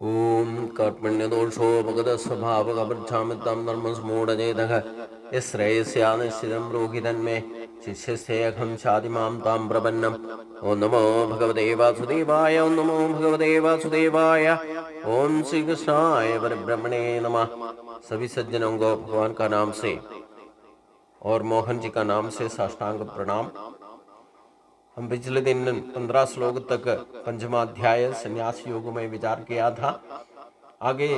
ओम कर्मण्यदोषो भगतस्वभावकपृच्छामितं धर्मसमूढचेतः यश्रेयस्यानिश्चितं ब्रूहि शिष्यस्तेऽहं शाधिमां तां प्रपन्नम्। ओं नमो भगवते वासुदेवाय। ओं नमो भगवते वासुदेवाय। ओम श्री कृष्णाय परब्रह्मणे नमः। सभी सज्जनों को भगवान का नाम से और मोहन जी का नाम से साष्टांग प्रणाम। हम पिछले दिन 15 श्लोक तक पंचमाध्याय संन्यास योग में विचार किया था। आगे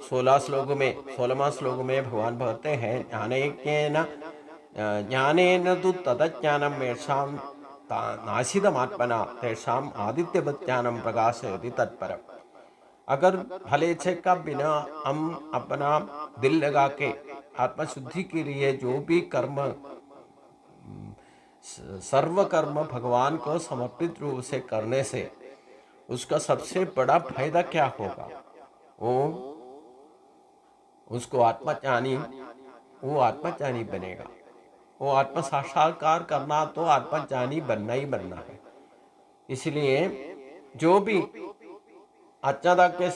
16वां श्लोक में भगवान कहते हैं ज्ञानेन तु तदज्ञानं येषां नाशितमात्मना तेषाम् आदित्यवत् ज्ञानं प्रकाशयति तत्परम्। अगर भले इच्छे का बिना हम अपना दिल लगा के आत्मशुद्धि के लिए जो भी कर्म सर्व कर्म भगवान को समर्पित रूप से करने से उसका सबसे बड़ा फायदा क्या होगा? उसको वो आत्मज्ञानी बनेगा। वो आत्म साक्षात्कार करना तो आत्मज्ञानी बनना ही बनना है। इसलिए जो भी अज्ञाता के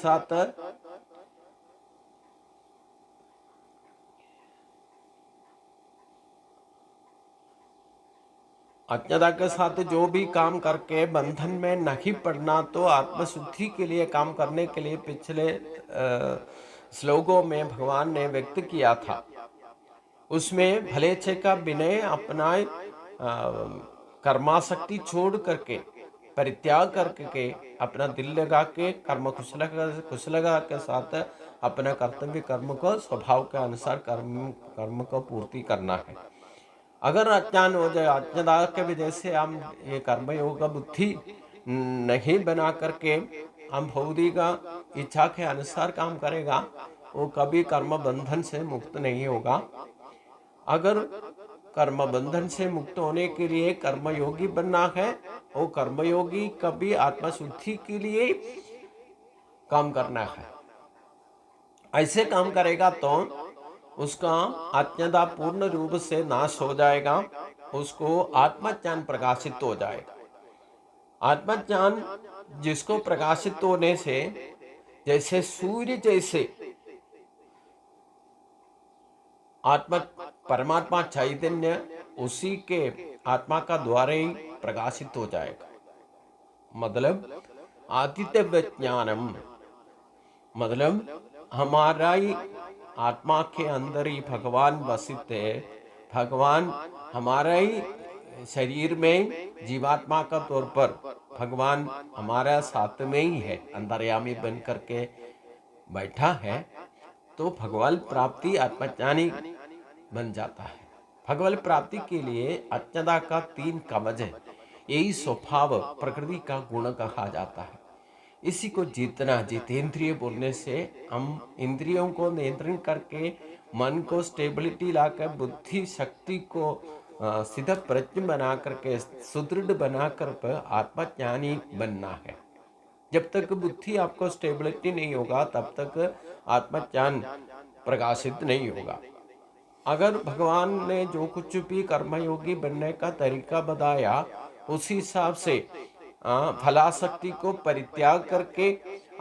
साथ जो भी काम करके बंधन में नहीं पड़ना, तो आत्मशुद्धि के लिए काम करने के लिए पिछले श्लोकों में भगवान ने व्यक्त किया था। उसमें भले अच्छे का विनय अपनाए, कर्माशक्ति छोड़ करके परित्याग करके अपना दिल लगा के कुशलता के साथ अपना कर्तव्य कर्म को स्वभाव के अनुसार कर्म को पूर्ति करना है। अगर अज्ञान हो जाए, अज्ञाता के वजह से हम ये कर्मयोग बुद्धि नहीं बना करके हम भौतिक इच्छा के अनुसार काम करेगा, वो कभी कर्म बंधन से मुक्त नहीं होगा। अगर कर्म बंधन से मुक्त होने के लिए कर्मयोगी बनना है, वो कर्मयोगी कभी आत्मशुद्धि के लिए काम करना है। ऐसे काम करेगा तो उसका अज्ञाता पूर्ण रूप से नाश हो जाएगा, उसको आत्मज्ञान प्रकाशित हो जाएगा। आत्मज्ञान जिसको प्रकाशित होने से जैसे सूर्य जैसे परमात्मा चैतन्य उसी के आत्मा का द्वारा ही प्रकाशित हो जाएगा। मतलब आदित्य ज्ञानम, मतलब हमारा ही आत्मा के अंदर ही भगवान वसित है। भगवान हमारा ही शरीर में जीवात्मा का तौर पर भगवान हमारा साथ में ही है, अंतर्यामी बन करके बैठा है। तो भगवान प्राप्ति आत्मज्ञानी बन जाता है। भगवान प्राप्ति के लिए अज्ञाता का 3 कवच है। यही स्वभाव प्रकृति का गुण कहा जाता है। इसी को जीतना, जितेंद्रिय बोलने से हम इंद्रियों को नियंत्रण करके मन को स्टेबिलिटी लाकर बुद्धि शक्ति को सिद्ध प्रज्ञ बना करके सुदृढ़ बनाकर आत्मज्ञानी बनना है। जब तक बुद्धि आपको स्टेबिलिटी नहीं होगा तब तक आत्मज्ञान प्रकाशित नहीं होगा। अगर भगवान ने जो कुछ भी कर्मयोगी बनने का तरीका बताया, उसी हिसाब से फलाशक्ति को परित्याग करके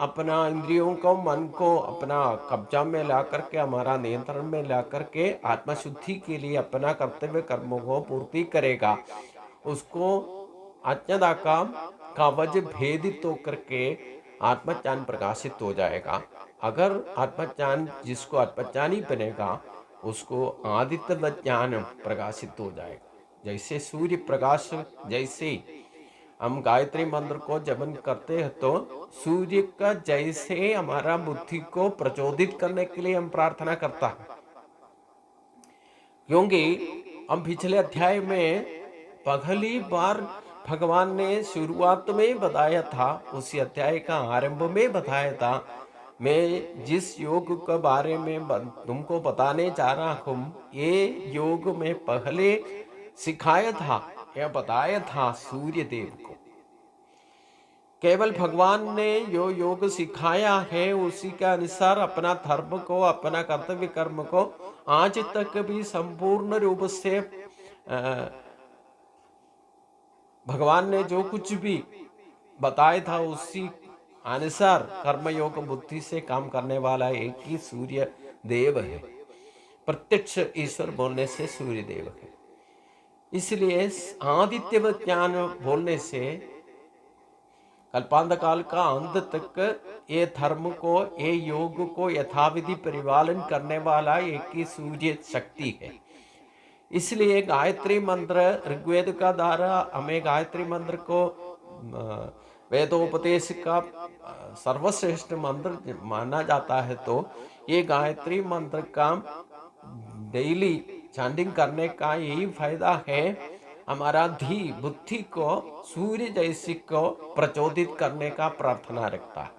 अपना इंद्रियों को, मन को अपना कब्जा में ला करके, हमारा नियंत्रण में ला करके आत्मशुद्धि के लिए अपना कर्तव्य कर्मों को पूर्ति करेगा, उसको अज्ञाता का कवच भेदित होकर के आत्मज्ञान प्रकाशित हो जाएगा। अगर आत्मज्ञान जिसको आत्मज्ञानी बनेगा उसको आदित्य ज्ञान प्रकाशित हो जाएगा। जैसे सूर्य प्रकाश, जैसे हम गायत्री मंत्र को जपन करते हैं तो सूर्य का जैसे हमारा बुद्धि को प्रचोदित करने के लिए हम प्रार्थना करता है। क्योंकि हम पिछले अध्याय में पहली बार भगवान ने शुरुआत में बताया था, उसी अध्याय का आरंभ में बताया था, मैं जिस योग के बारे में तुमको बताने जा रहा हूँ, ये योग में पहले सिखाया था या बताया था सूर्य देव को। केवल भगवान ने जो योग सिखाया है उसी के अनुसार अपना धर्म को, अपना कर्तव्य कर्म को आज तक भी संपूर्ण रूप से भगवान ने जो कुछ भी बताया था उसी अनुसार कर्मयोग बुद्धि से काम करने वाला एक ही सूर्य देव है। प्रत्यक्ष ईश्वर बोलने से सूर्य देव है। इसलिए आदित्य ज्ञान बोलने से कल्पांत काल का अंत तक ये धर्म को, ये योग को यथाविधि परिपालन करने वाला एक ही सूर्य शक्ति है। इसलिए गायत्री मंत्र ऋग्वेद का द्वारा हमें गायत्री मंत्र को वेदोपदेश का सर्वश्रेष्ठ मंत्र माना जाता है। तो ये गायत्री मंत्र का डेली चैंटिंग करने का यही फायदा है, हमारा धी बुद्धि को सूर्य जैसी को प्रचोदित करने का प्रार्थना रखता है।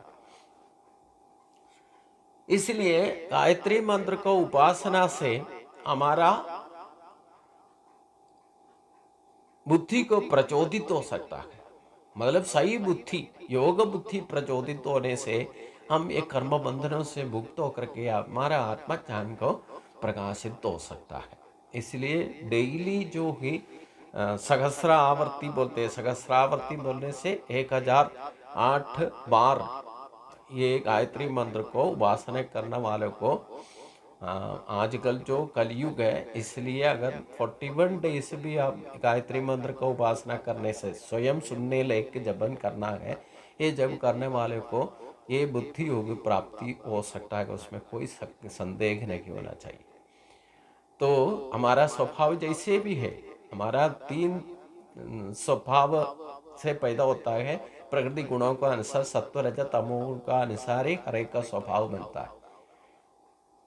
इसलिए गायत्री मंत्र को उपासना से हमारा बुद्धि को प्रचोदित हो सकता है। मतलब सही बुद्धि, योग बुद्धि प्रचोदित होने से हम एक कर्म बंधनों से मुक्त होकर के हमारा आत्मज्ञान को प्रकाशित हो सकता है। इसलिए डेली जो ही सहस्र आवर्ती बोलते हैं, सहस्रावर्ती बोलने से 1008 बार ये गायत्री मंत्र को उपासना करने वालों को आजकल जो कलयुग है, इसलिए अगर 41 डेज भी आप गायत्री मंत्र को उपासना करने से स्वयं सुनने लेके जपन करना है, ये जब करने वाले को ये बुद्धि होगी प्राप्ति हो सकता है, उसमें कोई संदेह नहीं होना चाहिए। तो हमारा स्वभाव जैसे भी है, हमारा 3 स्वभाव से पैदा होता है। प्रकृति गुणों का अनुसार सत्व रजत तमो का अनुसार ही हर एक का स्वभाव बनता है।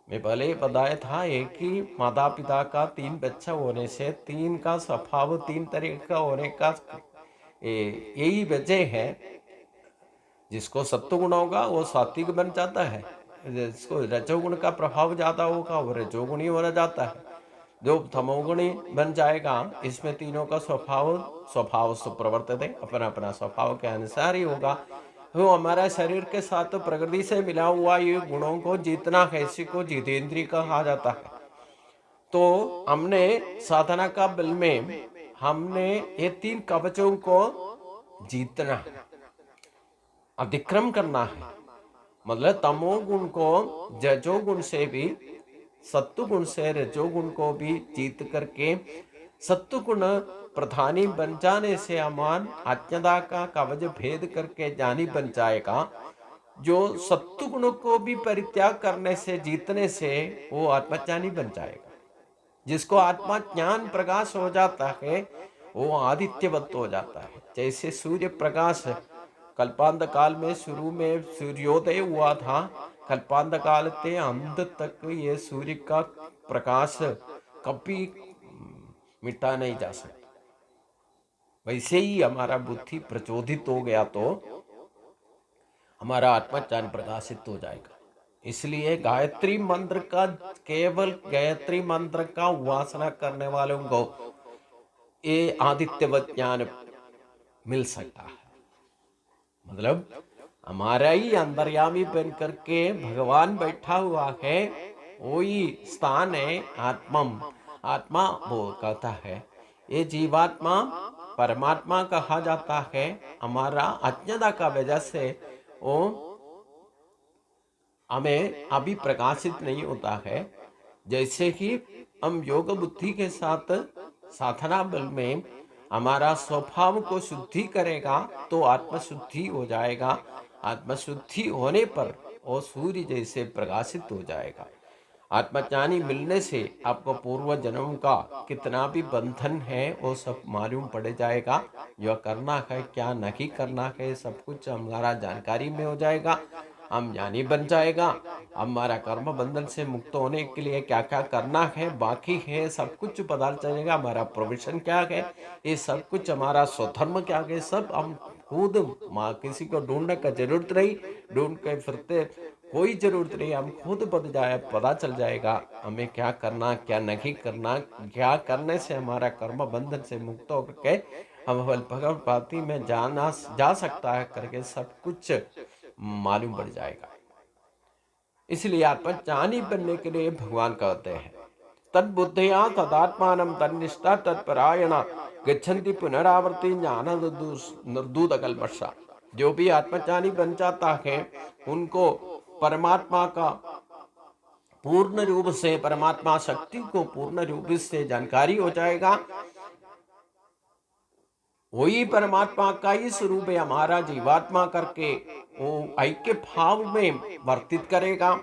मैं पहले ही बताया था, एक ही माता पिता का 3 बच्चा होने से 3 का स्वभाव 3 तरीके का होने का यही वजह है। जिसको सत्व गुण होगा वो सात्विक बन जाता है, जिसको रजोगुण का प्रभाव ज्यादा होगा वो रजोगुणी होना जाता है। जो तमोगुणी बन जाएगा, इसमें तीनों का स्वभाव सुप्रवर्तित है, अपना अपना स्वभाव के अनुसार ही होगा। वो हमारा शरीर के साथ तो प्रकृति से मिला हुआ ये गुणों को जीतना है, इसी को जितेंद्रिय कहा जाता है। तो हमने साधना का बल में हमने ये 3 कवचों को जीतना है, अतिक्रम करना है। मतलब तमोगुण को रजोगुण से भी, सत्वगुण से रजोगुण को भी जीत करके सत्वगुण प्रधानी बन जाने से अमान अज्ञता का कवच भेद करके ज्ञानी बन जाएगा। जो सत्वगुण को भी परित्याग करने से, जीतने से वो आत्मज्ञानी बन जाएगा। जिसको आत्मा ज्ञान प्रकाश हो जाता है वो आदित्यवत हो जाता है। जैसे सूर्य प्रकाश कल्पांत काल में शुरू में सूर्योदय हुआ था, कल्पांत काल के अंत तक ये सूर्य का प्रकाश कभी मिटा नहीं जा सकता। वैसे ही हमारा बुद्धि प्रचोदित हो गया तो हमारा आत्मज्ञान प्रकाशित हो जाएगा। इसलिए गायत्री मंत्र का, केवल गायत्री मंत्र का उपासना करने वालों को ये आदित्यवत ज्ञान मिल सकता है। मतलब हमारा ही अंतर्यामी बन करके भगवान बैठा हुआ है, वही स्थान है आत्मा वो कहता है। ये जीवात्मा परमात्मा कहा जाता है। हमारा अज्ञता का वजह से वो हमें अभी प्रकाशित नहीं होता है। जैसे कि हम योग बुद्धि के साथ साधना बल में हमारा स्वभाव को शुद्धि करेगा तो आत्मशुद्धि हो जाएगा। आत्मशुद्धि होने पर वो सूर्य जैसे प्रकाशित हो जाएगा। आत्मज्ञानी मिलने से आपको पूर्व जन्म का कितना भी बंधन है वो सब मालूम पड़ जाएगा। जो करना है क्या नहीं करना है सब कुछ हमारा जानकारी में हो जाएगा। हम ज्ञानी बन जाएगा। हमारा कर्म बंधन से मुक्त होने के लिए क्या क्या करना है बाकी है सब कुछ पता चलेगा। हमारा प्रोविजन क्या है, ये सब कुछ हमारा स्वधर्म क्या है, सब हम खुद, किसी को ढूंढने का जरूरत नहीं, ढूंढ के फिरते कोई जरूरत नहीं, हम खुद पता चल जाएगा हमें क्या करना क्या नहीं करना। क्या करने से हमारा कर्म बंधन से मुक्त होकर के हम भगवत प्राप्ति में जा सकता है करके सब कुछ मालूम पड़ जाएगा। इसलिए आत्मज्ञानी बनने के लिए भगवान कहते हैं तद्बुद्धया तदात्मानं तन्निष्ठा तत्परायणा गच्छन्ति पुनरावर्ति ज्ञान निर्धूत कल्मषा। जो भी आत्मज्ञानी बन जाता है उनको परमात्मा का पूर्ण रूप से, परमात्मा शक्ति को पूर्ण रूप से जानकारी हो जाएगा। वही परमात्मा का ही स्वरूप है हमारा जीवात्मा करके वो ऐक्य भाव में वर्तित करेगा।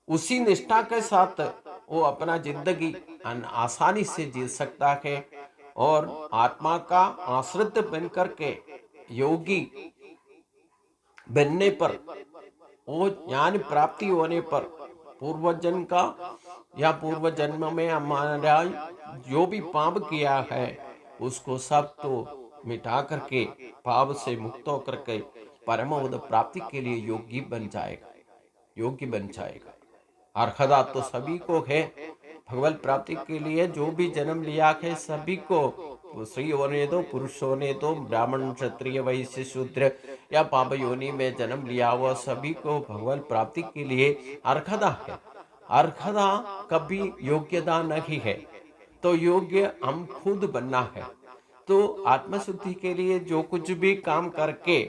उसी निष्ठा के साथ वो अपना जिंदगी आसानी से जी सकता है और आत्मा का आश्रित बन करके योगी बनने पर, वो ज्ञान प्राप्ति होने पर पूर्व जन्म का या पूर्व जन्म में हमारा जो भी पाप किया है उसको सब तो मिटा करके पाप से मुक्त होकर के परम पद प्राप्ति के लिए योगी बन जाएगा, योगी बन जाएगा। अर्हता तो सभी को है भगवत प्राप्ति के लिए। जो भी जन्म लिया है सभी को, स्त्री होने दो, पुरुष होने दो, ब्राह्मण क्षत्रिय वैश्य शूद्र या पाप योनि में जन्म लिया हुआ सभी को भगवत प्राप्ति के लिए अर्हता है। अर्हता कभी योग्यता नहीं है, तो योग्य हम खुद बनना है। तो आत्मशुद्धि के लिए जो कुछ भी काम करके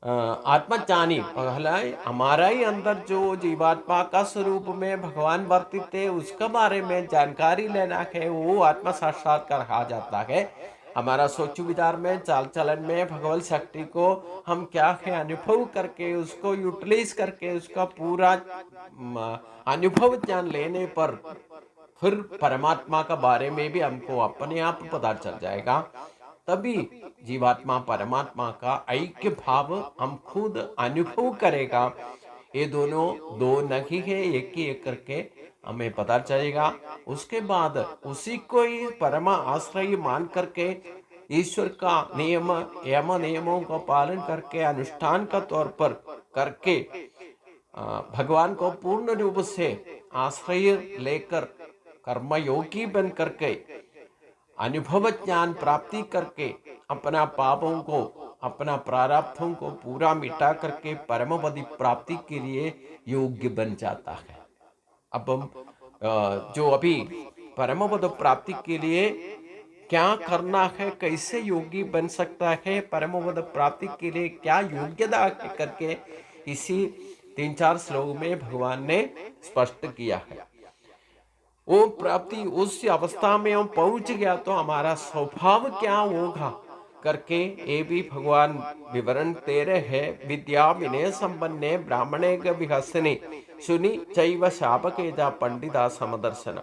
आत्मज्ञानी पहला हमारा ही अंदर जो जीवात्मा का स्वरूप में भगवान वर्तित है उसके बारे में जानकारी लेना है, वो आत्म साक्षात्कार कहा जाता है। हमारा सोच विचार में, चाल चलन में भगवत शक्ति को हम क्या है अनुभव करके, उसको यूटिलाइज करके, उसका पूरा अनुभव ज्ञान लेने पर फिर परमात्मा का बारे में भी हमको अपने आप पता चल जाएगा। तभी जीवात्मा परमात्मा का ऐक्य भाव हम खुद अनुभव करेगा। ये दोनों दो नहीं है, एक ही एक करके हमें पता चलेगा। उसके बाद उसी को ही परम आश्रय मान करके ईश्वर का नियम यम नियमों का पालन करके अनुष्ठान का तौर पर करके भगवान को पूर्ण रूप से आश्रय लेकर कर्मयोगी बन करके अनुभव ज्ञान प्राप्ति करके अपना पापों को, अपना प्रारब्धों को पूरा मिटा करके परम पद प्राप्ति के लिए योग्य बन जाता है। अब हम जो अभी परम पद प्राप्ति के लिए क्या करना है, कैसे योगी बन सकता है, परम पद प्राप्ति के लिए क्या योग्यता करके इसी 3-4 श्लोक में भगवान ने स्पष्ट किया है। वो प्राप्ति उस अवस्था में हम पहुंच गया तो हमारा स्वभाव क्या होगा करके ये भी भगवान विवरण दे रहे हैं। विद्या विनय संपन्ने ब्राह्मणे विहसने सुनी चैव शापके जा पंडिता समदर्शन।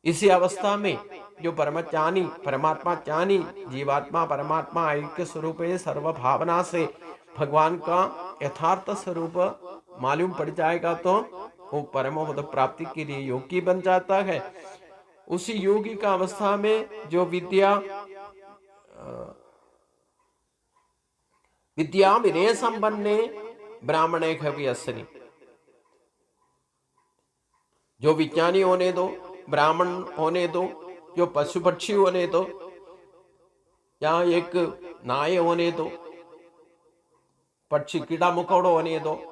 इसी अवस्था में जो परमज्ञानी, परमात्मा ज्ञानी जीवात्मा परमात्मा ऐक्य स्वरूप सर्व भावना से भगवान का यथार्थ स्वरूप मालूम पड़ जाएगा तो वो परम पद प्राप्ति के लिए योगी बन जाता है। उसी योगी का अवस्था में जो विद्या विनय संपन्ने ब्राह्मणे खवियसनी, जो विज्ञानी होने दो, ब्राह्मण होने दो, जो पशु पक्षी होने दो, या एक नाय होने दो, पक्षी कीड़ा मकोड़ो होने दो,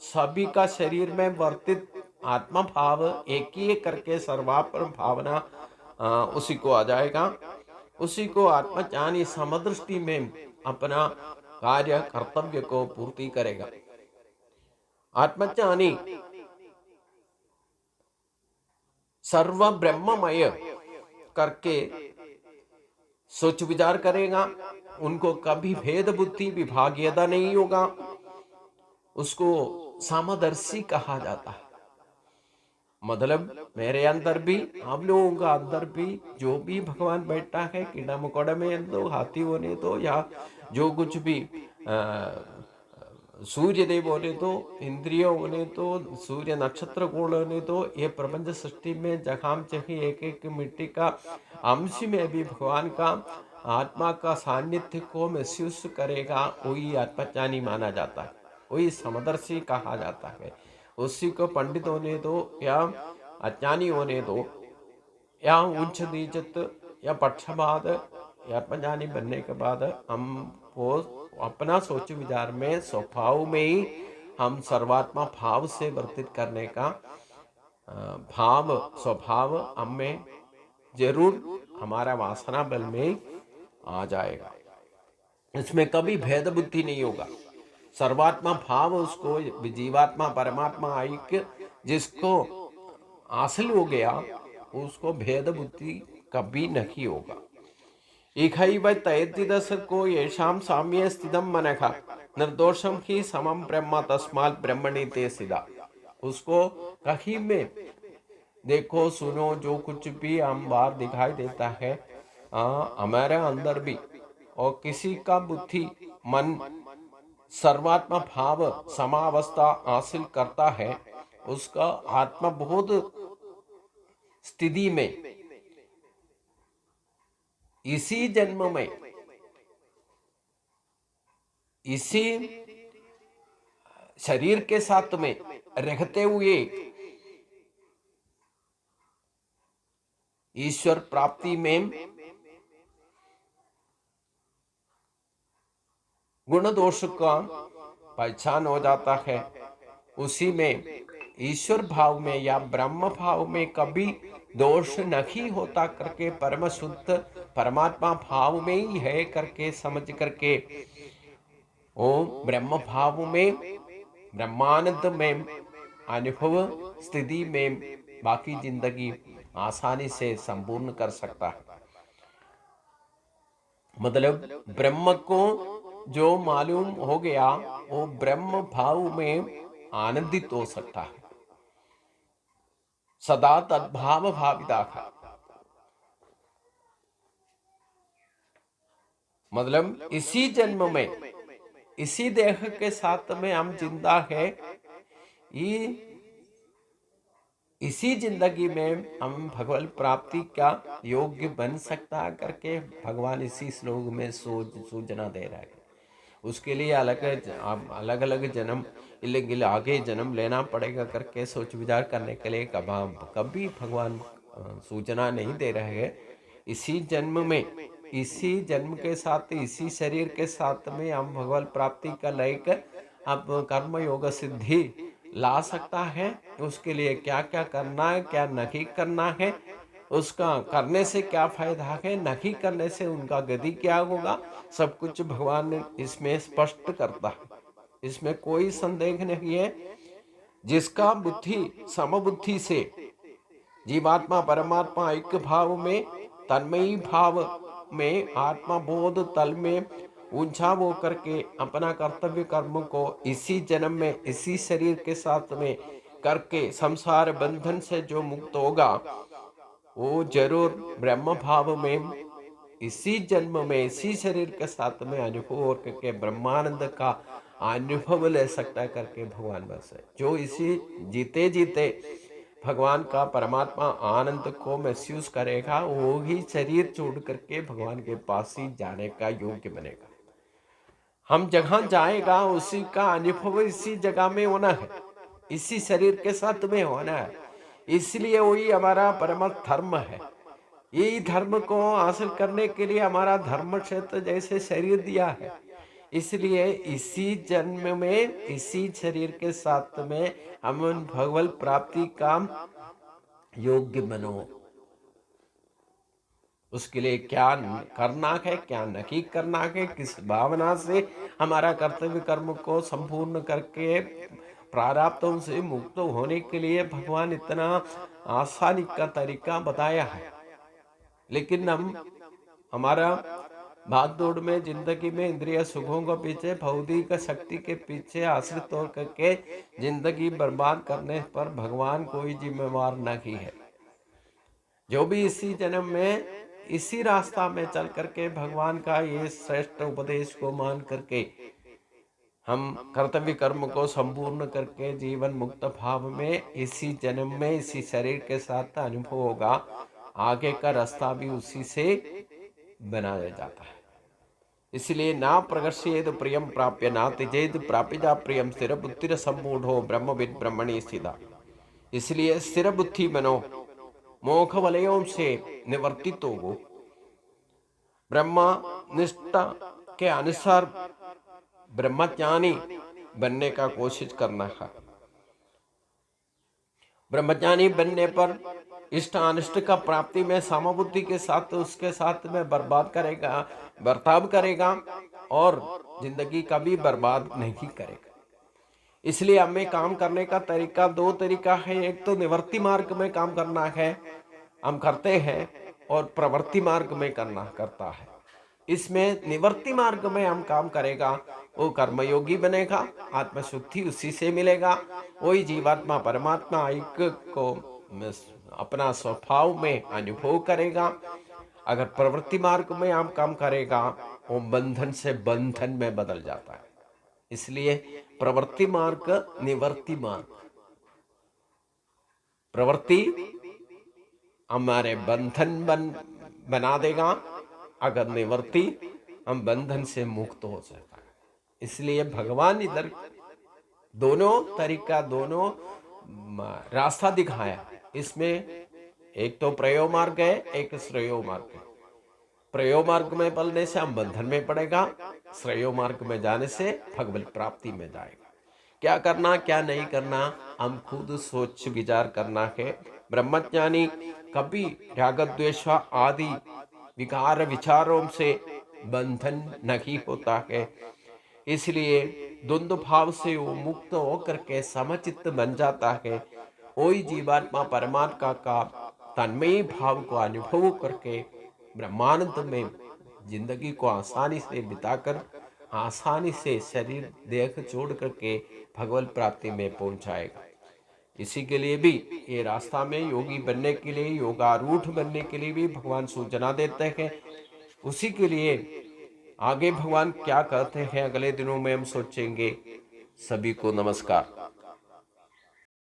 सभी का शरीर में वर्तित आत्मा भाव एक ही करके सर्वापर भावना उसी को आ जाएगा। उसी को आत्मज्ञानी समदृष्टि में अपना कार्य कर्तव्य को पूर्ति करेगा। आत्मज्ञानी सर्व ब्रह्ममय करके सोच विचार करेगा, उनको कभी भेद बुद्धि विभागीयता नहीं होगा। उसको समदर्शी कहा जाता है। मतलब मेरे अंदर भी, आप लोगों का अंदर भी जो भी भगवान बैठा है, कीड़ा मकोड़ा में तो, हाथी होने तो, या जो कुछ भी सूर्य देव होने तो, इंद्रिय होने तो, सूर्य नक्षत्र कोण होने तो, ये प्रपंच सृष्टि में जहां जहीं एक एक मिट्टी का अंश में भी भगवान का आत्मा का सान्निध्य को महसूस करेगा, वही आत्मज्ञानी माना जाता है, वही समदर्शी कहा जाता है। उसी को पंडित होने दो या अज्ञानी होने दो, या उच्च नीचत या पक्षपात, या आत्मज्ञानी बनने के बाद हम वो अपना सोच विचार में स्वभाव में ही हम सर्वात्मा भाव से वर्तित करने का भाव स्वभाव हमें जरूर हमारा वासना बल में आ जाएगा। इसमें कभी भेद बुद्धि नहीं होगा। सर्वात्मा भाव उसको, जीवात्मा परमात्मा ऐक्य जिसको हासिल हो गया, उसको भेद बुद्धि कभी नहीं होगा। इहैव तयेद्दिदस को येषां साम्ये स्थितं मनः निर्दोषम ही समम ब्रह्म तस्मात् ब्रह्मणि ते सिदा। उसको कहीं में देखो सुनो जो कुछ भी हम बाहर दिखाई देता है, हमारे अंदर भी, और किसी का बुद्धि मन सर्वात्मा भाव समावस्था हासिल करता है, उसका आत्मबोध स्थिति में इसी जन्म में, इसी शरीर के साथ में रहते हुए ईश्वर प्राप्ति में गुण दोष का पहचान हो जाता है। उसी में ईश्वर भाव में या ब्रह्म भाव में कभी दोष नहीं होता करके परम शुद्ध परमात्मा भाव में ही है करके समझ करके वो ब्रह्म भाव में ब्रह्मानंद में अनुभव स्थिति में बाकी जिंदगी आसानी से संपूर्ण कर सकता है। मतलब ब्रह्म को जो मालूम हो गया वो ब्रह्म भाव में आनंदित हो सकता है, सदा तद्भाव भाविता है। मतलब इसी जन्म में इसी देह के साथ में हम जिंदा है, ये इसी जिंदगी में हम भगवत प्राप्ति का योग्य बन सकता करके भगवान इसी श्लोक में सूचना दे रहा है। उसके लिए अलग अलग जन्म आगे जन्म लेना पड़ेगा करके सोच विचार करने के लिए कभी भगवान सूचना नहीं दे रहे हैं। इसी जन्म में, इसी जन्म के साथ, इसी शरीर के साथ में हम भगवत प्राप्ति का लेकर अब कर्म योग सिद्धि ला सकता है। उसके लिए क्या क्या करना है, क्या नहीं करना है, उसका करने से क्या फायदा है, नहीं करने से उनका गति क्या होगा, सब कुछ भगवान ने इसमें स्पष्ट करता है। इसमें कोई संदेह नहीं है। जिसका बुद्धि समबुद्धि से जीवात्मा परमात्मा ऐक्य भाव में, तन्मयी भाव में, आत्मा बोध तल में ऊंचा वो करके अपना कर्तव्य कर्म को इसी जन्म में इसी शरीर के साथ में करके संसार बंधन से जो मुक्त होगा, वो जरूर ब्रह्म भाव में इसी जन्म में इसी शरीर के साथ में अनुभव और करके ब्रह्मानंद का अनुभव ले सकता है करके भगवान बस है। जो इसी जीते जीते भगवान का परमात्मा आनंद को महसूस करेगा, वो ही शरीर छोड़ करके भगवान के पास ही जाने का योग्य बनेगा। हम जहां जाएगा उसी का अनुभव इसी जगह में होना है, इसी शरीर के साथ में होना है। इसलिए वही हमारा परम धर्म है। यही धर्म को हासिल करने के लिए हमारा धर्म क्षेत्र जैसे शरीर दिया है, इसलिए इसी जन्म में इसी शरीर के साथ में हम भगवत प्राप्ति का योग्य बनो। उसके लिए क्या करना है, क्या नहीं करना है, किस भावना से हमारा कर्तव्य कर्म को संपूर्ण करके प्रारब्धों से मुक्त होने के लिए भगवान इतना आसानी का तरीका बताया है। लेकिन हम हमारा भाग दौड़ में जिंदगी में इंद्रिय सुखों के पीछे, भौतिक शक्ति के पीछे आश्रित होकर के जिंदगी बर्बाद करने पर भगवान कोई जिम्मेवार नहीं है। जो भी इसी जन्म में इसी रास्ता में चल करके भगवान का ये श्रेष्ठ उपदेश को मान करके हम कर्तव्य कर्म को संपूर्ण करके जीवन मुक्त भाव में इसी जन्म में इसी शरीर के साथ अनुभव होगा। आगे का रास्ता भी उसी से बनाया जाता है। इसलिए ना प्रगर्षेद प्रियम प्राप्य ना त्यजेद प्रापिता प्रियम स्थिर बुद्धि सम्मूढ़ो ब्रह्मविद ब्रह्मणि स्थिता। इसलिए स्थिर बुद्धि बनो, मोक्ष वलयों से निवर्तित हो, ब्रह्मा निष्ठा के अनुसार ब्रह्मज्ञानी बनने का कोशिश करना है। ब्रह्मज्ञानी बनने पर इष्ट अनिष्ट का प्राप्ति में समबुद्धि के साथ उसके साथ में बर्बाद करेगा, बर्ताव करेगा और जिंदगी कभी बर्बाद नहीं करेगा। इसलिए हमें काम करने का तरीका दो तरीका है। एक तो निवृत्ति मार्ग में काम करना है, हम करते हैं, और प्रवृत्ति मार्ग में करता है। इसमें निवृत्ति मार्ग में हम काम करेगा, वो कर्मयोगी बनेगा, आत्मशुद्धि उसी से मिलेगा, वही जीवात्मा परमात्मा एक को अपना स्वभाव में अनुभव करेगा। अगर प्रवृत्ति मार्ग में हम काम करेगा, वो बंधन से बंधन में बदल जाता है। इसलिए प्रवृत्ति मार्ग, निवृत्ति मार्ग। प्रवृत्ति हमारे बंधन बना देगा, अगर निवृत्ति हम बंधन से मुक्त हो सकता है। इसलिए भगवान इधर दोनों तरीका, दोनों रास्ता दिखाया। इसमें एक तो प्रयोग मार्ग है, एक श्रेयो मार्ग है। प्रयोग मार्ग में पलने से हम बंधन में पड़ेगा, श्रेयो मार्ग में जाने से भगवत प्राप्ति में जाएगा। क्या करना क्या नहीं करना हम खुद सोच विचार करना है। ब्रह्मज्ञानी कभी राग द्वेष आदि विकार विचारों से बंधन नहीं होता है। इसलिए द्वंद्व भाव से वो मुक्त होकर के समचित्त बन जाता है। वही जीवात्मा परमात्मा का तन्मयी भाव को अनुभव करके ब्रह्मानंद में जिंदगी को आसानी से बिताकर, आसानी से शरीर देह छोड़ करके भगवत प्राप्ति में पहुंचाएगा। इसी के लिए भी ये रास्ता में योगी बनने के लिए, योगारूढ़ बनने के लिए भी भगवान सूचना देते हैं। उसी के लिए आगे भगवान क्या कहते हैं अगले दिनों में हम सोचेंगे। सभी को नमस्कार।